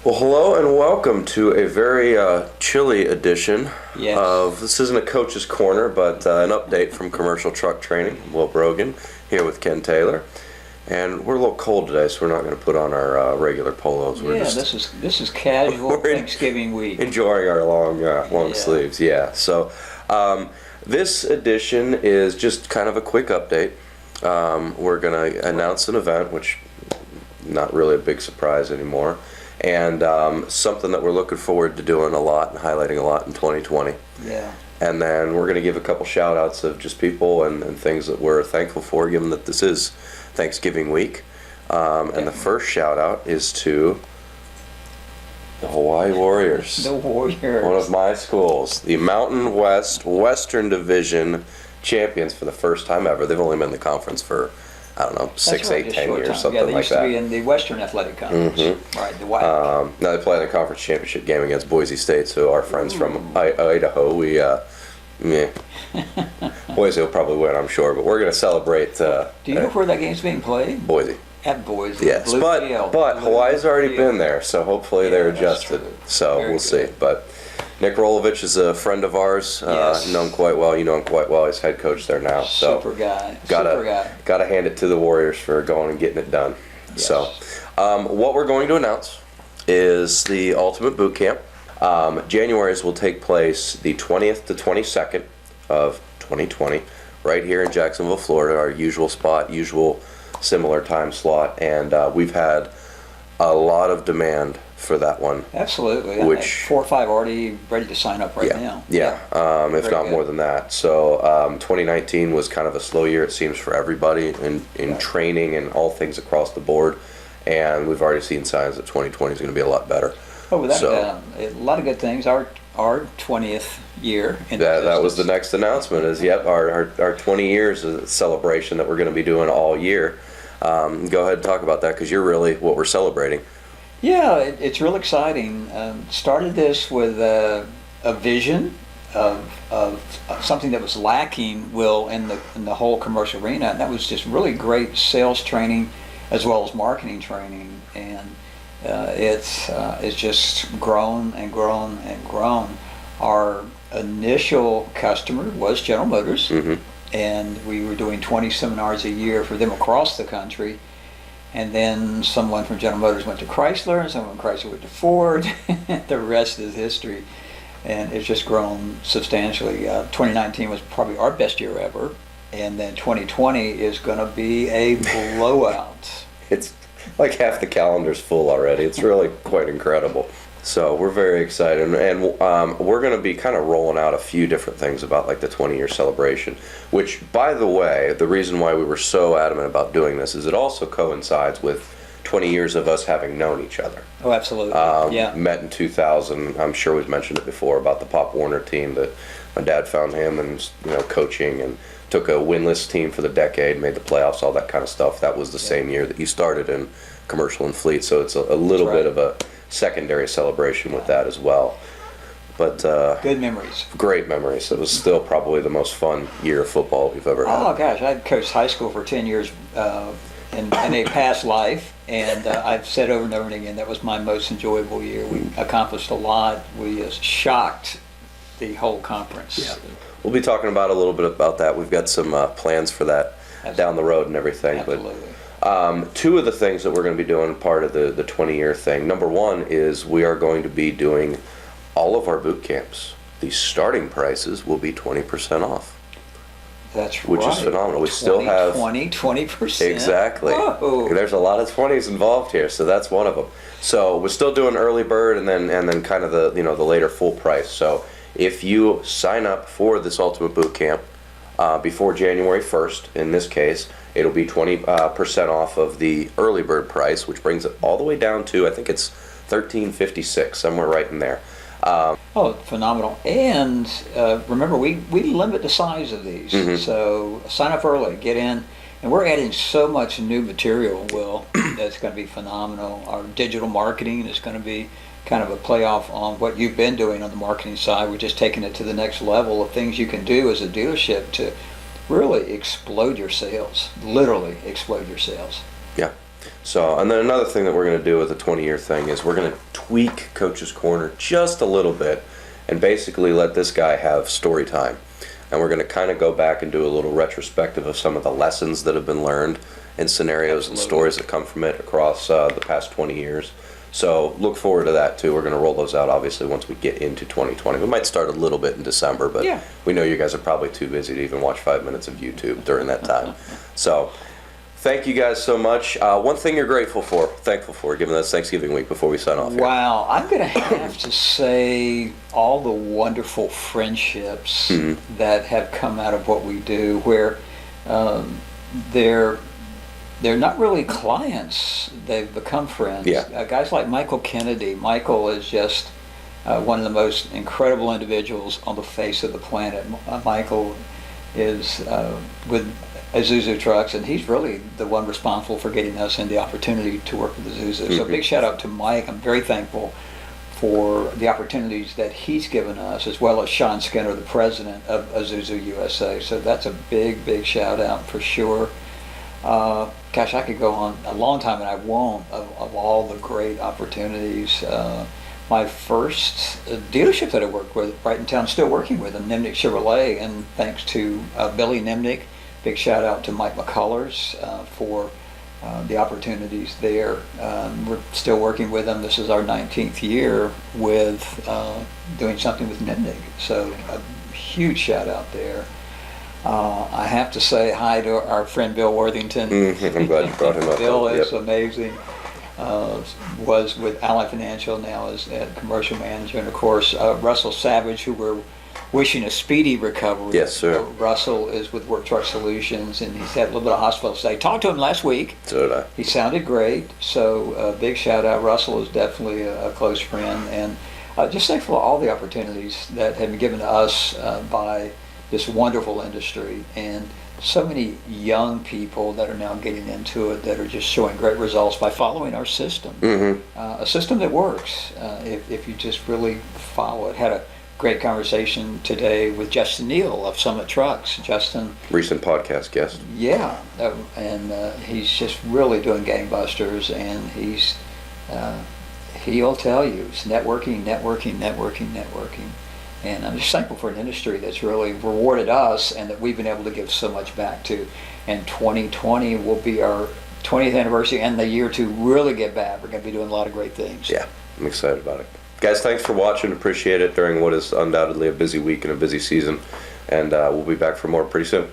Well, hello and welcome to a very chilly edition Yes. of, this isn't a coach's corner, but an update from Commercial Truck Training. Will Brogan here with Ken Taylor. And we're a little cold today, so we're not going to put on our regular polos. We're Yeah, just this is casual we're Thanksgiving week. enjoying our long Yeah. sleeves. Yeah. So this edition is just kind of a quick update. We're going to announce an event, which not really a big surprise anymore, and something that we're looking forward to doing a lot and highlighting a lot in 2020. Yeah. And then we're going to give a couple shout outs of just people and things that we're thankful for, given that this is Thanksgiving week. And the first shout out is to the Hawaii Warriors. The Warriors. One of my schools, the Mountain West Western Division champions for the first time ever. They've only been in the conference for, I don't know, 6, 8, 10 years, something yeah, they like used that. to be in the Western Athletic Conference. Right, the WAC. Now they play in the conference championship game against Boise State, so our friends from Idaho, we, Boise will probably win, I'm sure, but we're going to celebrate. Do you know where that game's being played? Boise. At Boise. Yes, Blue but Field. Hawaii's already Field. been there, so hopefully Yeah, they're that's adjusted. true. So Very we'll good. see. But Nick Rolovich is a friend of ours. Yes. Know him quite well. You know him quite well. He's head coach there now. So Super guy. gotta Super guy. gotta hand it to the Warriors for going and getting it done. Yes. So what we're going to announce is the Ultimate Boot Camp. January's will take place the 20th to 22nd of 2020, right here in Jacksonville, Florida. Our usual spot, usual similar time slot, and we've had a lot of demand for that one. Absolutely. Which- 4 or 5 already ready to sign up right Yeah, now. yeah. If Very not good. more than that. So 2019 was kind of a slow year, it seems, for everybody in Right. training and all things across the board. And we've already seen signs that 2020 is going to be a lot better. Oh, without So- doubt. A lot of good things. Our 20th year in That was the existence. next announcement. Is our 20 years is a celebration that we're going to be doing all year. Go ahead and talk about that, because you're really what we're celebrating. Yeah, it's real exciting. Started this with a vision of something that was lacking, Will, in the whole commercial arena, and that was just really great sales training as well as marketing training, and it's just grown and grown and grown. Our initial customer was General Motors, and we were doing 20 seminars a year for them across the country. And then someone from General Motors went to Chrysler, and someone from Chrysler went to Ford. The rest is history. And it's just grown substantially. 2019 was probably our best year ever. And then 2020 is going to be a blowout. It's like half the calendar's full already. It's really quite incredible. So we're very excited, and we're going to be kind of rolling out a few different things about like the 20-year celebration, which, by the way, the reason why we were so adamant about doing this is it also coincides with 20 years of us having known each other. Oh, absolutely. Yeah. Met in 2000. I'm sure we've mentioned it before about the Pop Warner team that my dad found him and coaching, and took a winless team for the decade, made the playoffs, all that kind of stuff. That was the same year that you started in commercial and fleet, so it's a little That's bit of a secondary celebration with that as well. But Good memories. great memories. It was still probably the most fun year of football we've ever had. Oh gosh, I coached high school for 10 years in a past life, and I've said over and over again that was my most enjoyable year. We accomplished a lot. We shocked the whole conference. Yeah. We'll be talking about a little bit about that. We've got some plans for that down the road and everything. Absolutely. But two of the things that we're going to be doing part of the 20-year thing. Number one is we are going to be doing all of our boot camps. The starting prices will be 20% off. That's Which right. is phenomenal. We still have 20%. Exactly. Whoa. There's a lot of 20s involved here, so that's one of them. So we're still doing early bird and then kind of the later full price. So if you sign up for this Ultimate Boot Camp before January 1st, in this case, it'll be 20% off of the early bird price, which brings it all the way down to, I think it's $13.56, somewhere right in there. Oh, phenomenal. And remember, we limit the size of these. So sign up early, get in. And we're adding so much new material, Will, that's going to be phenomenal. Our digital marketing is going to be kind of a playoff on what you've been doing on the marketing side. We're just taking it to the next level of things you can do as a dealership to really explode your sales, literally explode your sales. Yeah. So, and then another thing that we're going to do with the 20-year thing is we're going to tweak Coach's Corner just a little bit and basically let this guy have story time. And we're going to kind of go back and do a little retrospective of some of the lessons that have been learned and scenarios and stories that come from it across the past 20 years. So look forward to that too. We're going to roll those out obviously once we get into 2020. We might start a little bit in December, but Yeah. we know you guys are probably too busy to even watch 5 minutes of YouTube during that time. So thank you guys so much. One thing you're thankful for, given that it's Thanksgiving week before we sign off here. Wow, I'm going to have to say all the wonderful friendships that have come out of what we do, where they're not really clients; they've become friends. Yeah. Guys like Michael Kennedy. Michael is just one of the most incredible individuals on the face of the planet. Michael is with Isuzu Trucks, and he's really the one responsible for getting us in the opportunity to work with Isuzu. So big shout out to Mike. I'm very thankful for the opportunities that he's given us, as well as Sean Skinner, the president of Isuzu USA. So that's a big shout out for sure. Gosh, I could go on a long time, and I won't, of all the great opportunities. My first dealership that I worked with, right in town, still working with them, Nimnick Chevrolet, and thanks to Billy Nimnick. Big shout out to Mike McCullers for the opportunities there. We're still working with them. This is our 19th year with doing something with Nimnick. So a huge shout out there. I have to say hi to our friend Bill Worthington. I'm glad you brought him up. Bill is Yep. amazing. Was with Ally Financial, now is a commercial manager. And of course, Russell Savage, who we're wishing a speedy recovery. Yes, sir. Russell is with Work Truck Solutions, and he's had a little bit of hospital stay. Talked to him last week. So did I. He sounded great. So big shout out. Russell is definitely a close friend, and just thankful for all the opportunities that have been given to us by this wonderful industry, and so many young people that are now getting into it that are just showing great results by following our system. A system that works if you just really follow it. Had a great conversation today with Justin Neal of Summit Trucks. Justin, Recent podcast guest. yeah, and he's just really doing gangbusters, and he'll tell you it's networking. And I'm just thankful for an industry that's really rewarded us and that we've been able to give so much back to. And 2020 will be our 20th anniversary and the year to really get back. We're going to be doing a lot of great things. Yeah, I'm excited about it. Guys, thanks for watching. Appreciate it during what is undoubtedly a busy week and a busy season. And we'll be back for more pretty soon.